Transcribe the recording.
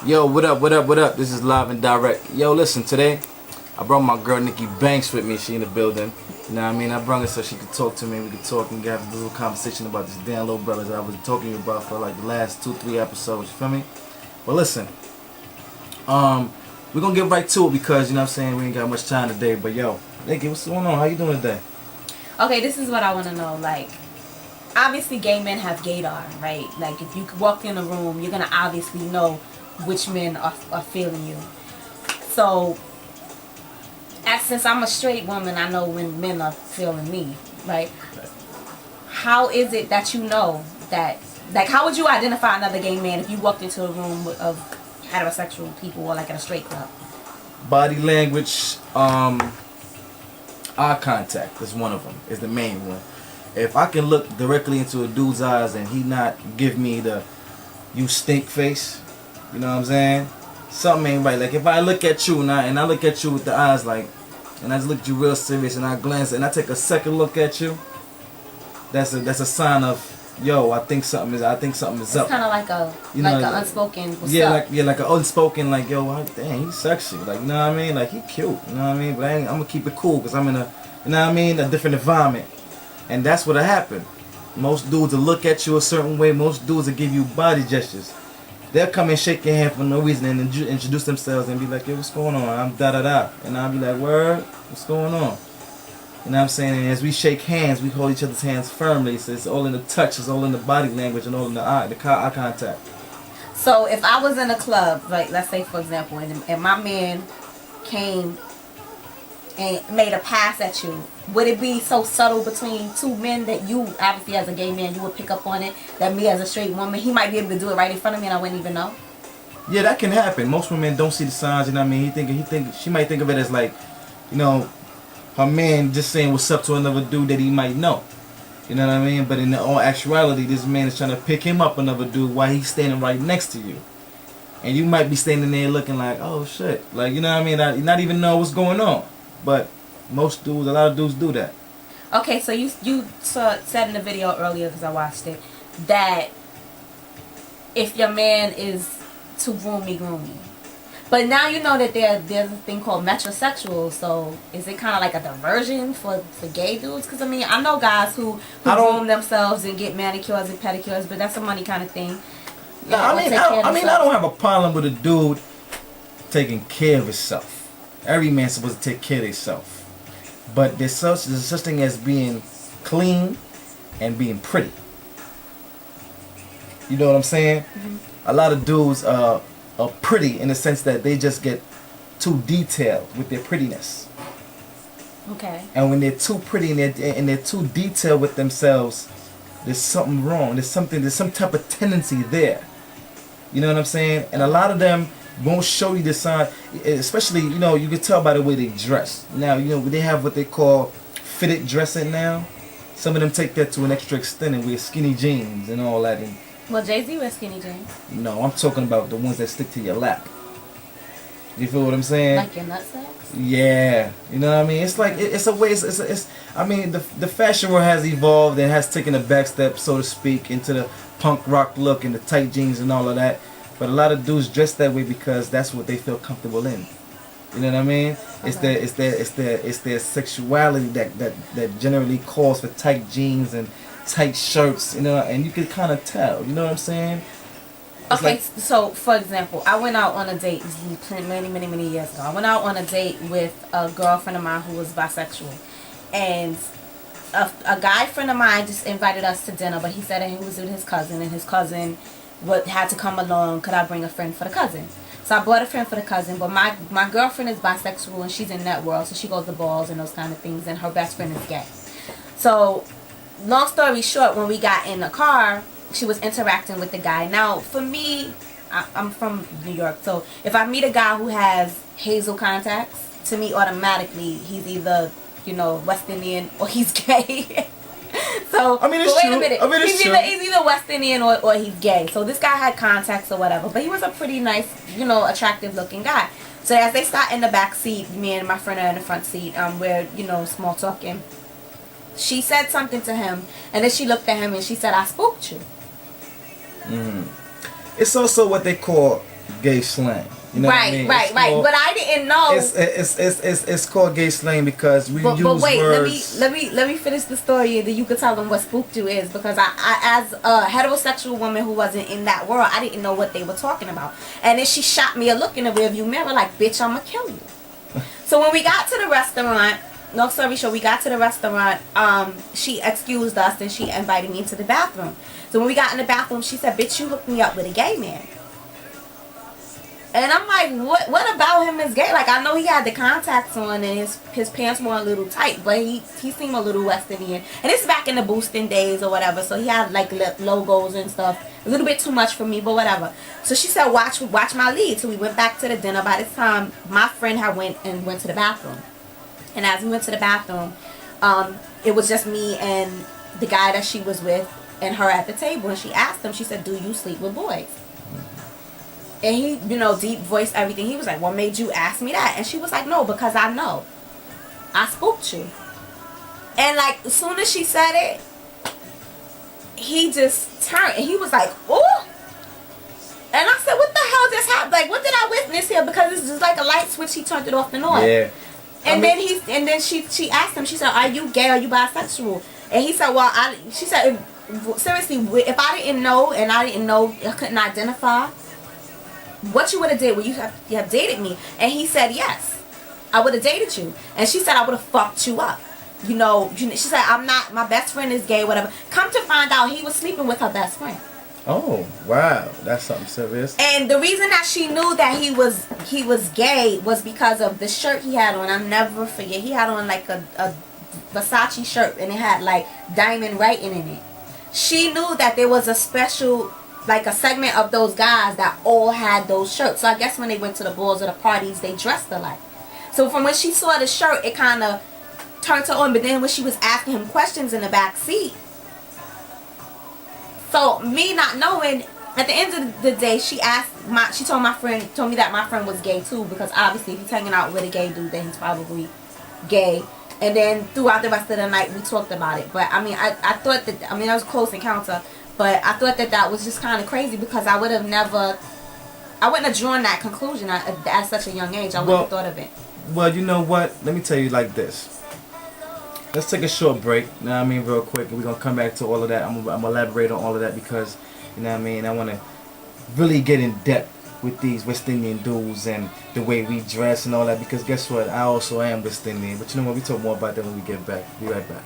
Yo, what up, what up, what up? This is live and direct. Yo, listen, today I brought my girl Nikki Banks with me. She in the building. You know what I mean? I brought her so she could talk to me. We could talk and have a little conversation about this Downlow brothers that I was talking to you about for like the last 2-3 episodes. You feel me? But listen, we're gonna get right to it because you know what I'm saying, we ain't got much time today. But yo, Nikki, what's going on? How you doing today? Okay, this is what I want to know. Like, obviously gay men have gaydar, right? Like, if you walk in a room, you're gonna obviously know which men are feeling you. So, since I'm a straight woman, I know when men are feeling me, right? How is it that you know that, like, how would you identify another gay man if you walked into a room of heterosexual people or like at a straight club? Body language, eye contact is one of them, is the main one. If I can look directly into a dude's eyes and he not give me the "you stink" face, you know what I'm saying? Something ain't right. Like if I look at you and I look at you with the eyes like, and I just look at you real serious and I glance and I take a second look at you, that's a sign of, yo, I think something is up. It's kind of like a an unspoken what's up? Like an unspoken, like, yo, dang, he's sexy, like, you know what I mean, like he cute, you know what I mean, but I'm gonna keep it cool because I'm in a, you know what I mean, a different environment, and that's what'll happen. Most dudes will look at you a certain way. Most dudes will give you body gestures. They'll come and shake your hand for no reason and introduce themselves and be like, yo, what's going on? I'm da-da-da. And I'll be like, word, what's going on? You know what I'm saying? And as we shake hands, we hold each other's hands firmly. So it's all in the touch, it's all in the body language, and all in the eye contact. So if I was in a club, like let's say for example, and my man came and made a pass at you, would it be so subtle between two men that you, obviously as a gay man, you would pick up on it, that me as a straight woman, he might be able to do it right in front of me and I wouldn't even know? Yeah, that can happen. Most women don't see the signs, you know what I mean? She might think of it as like, you know, her man just saying what's up to another dude that he might know. You know what I mean? But in all actuality, this man is trying to pick him up another dude while he's standing right next to you. And you might be standing there looking like, oh shit. Like, you know what I mean? Not even know what's going on. But most dudes, a lot of dudes do that. Okay, so you said in the video earlier, because I watched it, that if your man is too groomy. But now you know that there's a thing called metrosexual, so is it kind of like a diversion for gay dudes? Because, I mean, I know guys who groom themselves and get manicures and pedicures, but that's a money kind of thing. I don't have a problem with a dude taking care of himself. Every man's supposed to take care of himself. But there's such thing as being clean and being pretty. You know what I'm saying? Mm-hmm. A lot of dudes are pretty in the sense that they just get too detailed with their prettiness. Okay. And when they're too pretty and they're too detailed with themselves, there's something wrong. There's some type of tendency there. You know what I'm saying? And a lot of them won't show you the sign, especially, you know, you can tell by the way they dress. Now, you know, they have what they call fitted dressing now. Some of them take that to an extra extent and wear skinny jeans and all that. And, well, Jay-Z wears skinny jeans. no, I'm talking about the ones that stick to your lap. You feel what I'm saying? Like your nutsacks? Yeah. You know what I mean? It's like, it's a way, it's I mean, the fashion world has evolved and has taken a back step, so to speak, into the punk rock look and the tight jeans and all of that. But a lot of dudes dress that way because that's what they feel comfortable in. You know what I mean? Okay. It's their sexuality that generally calls for tight jeans and tight shirts, you know, and you can kind of tell. You know what I'm saying? It's okay, like, so for example, I went out on a date many years ago. I went out on a date with a girlfriend of mine who was bisexual, and a guy friend of mine just invited us to dinner, but he said that he was with his cousin, and his cousin had to come along. Could I bring a friend for the cousin? So I brought a friend for the cousin, but my girlfriend is bisexual and she's in that world, so she goes to balls and those kind of things, and her best friend is gay. So long story short, when we got in the car, she was interacting with the guy. Now for me, I'm from New York, so if I meet a guy who has hazel contacts, to me automatically he's either, you know, West Indian or he's gay. So, I mean, it's true. He's either West Indian or he's gay. So this guy had contacts or whatever, but he was a pretty nice, you know, attractive looking guy. So as they sat in the back seat, me and my friend are in the front seat, we're, you know, small talking. She said something to him, and then she looked at him and she said, "I spooked you." It's also what they call gay slang. You know what I mean? Right. But I didn't know. It's called gay slang because we use but wait, words. let me finish the story, and then you can tell them what spooked you is, because I as a heterosexual woman who wasn't in that world, I didn't know what they were talking about. And then she shot me a look in the rearview mirror like, bitch, I'ma kill you. So when we got to the restaurant, no story short, we got to the restaurant, she excused us and she invited me into the bathroom. So when we got in the bathroom, she said, bitch, you hooked me up with a gay man. And I'm like, what about him is gay? Like, I know he had the contacts on and his pants were a little tight, but he seemed a little West Indian. And it's back in the boosting days or whatever, so he had like logos and stuff. A little bit too much for me, but whatever. So she said, watch my lead. So we went back to the dinner. By this time, my friend had went to the bathroom. And as we went to the bathroom, it was just me and the guy that she was with and her at the table. And she asked him, she said, do you sleep with boys? And he, deep voiced everything. He was like, what made you ask me that? And she was like, no, because I know. I spooked you. And like, as soon as she said it, he just turned and he was like, oh. And I said, what the hell just happened? Like, what did I witness here? Because it's just like a light switch. He turned it off and on. Yeah. And then she asked him, she said, are you gay? Are you bisexual? And he said, well, she said, seriously, if I didn't know and I couldn't identify, what you would have did, would you have dated me? And he said, yes, I would have dated you. And she said, I would have fucked you up. She said, I'm not, my best friend is gay, whatever. Come to find out, he was sleeping with her best friend. Oh, wow. That's something serious. And the reason that she knew that he was gay was because of the shirt he had on. I'll never forget. He had on like a Versace shirt and it had like diamond writing in it. She knew that there was a special, like a segment of those guys that all had those shirts. So I guess when they went to the balls or the parties, they dressed alike. So from when she saw the shirt, it kind of turned her on. But then when she was asking him questions in the back seat, so me not knowing, at the end of the day, she told me that my friend was gay too, because obviously if he's hanging out with a gay dude, then he's probably gay. And then throughout the rest of the night, we talked about it. But I mean, I thought that, that was a close encounter. But I thought that was just kind of crazy, because I wouldn't have drawn that conclusion at such a young age. I wouldn't have thought of it. Well, you know what? Let me tell you like this. Let's take a short break, you know what I mean, real quick. And we're going to come back to all of that. I'm going to elaborate on all of that because, you know what I mean, I want to really get in depth with these West Indian dudes and the way we dress and all that. Because guess what? I also am West Indian. But you know what? We talk more about that when we get back. Be right back.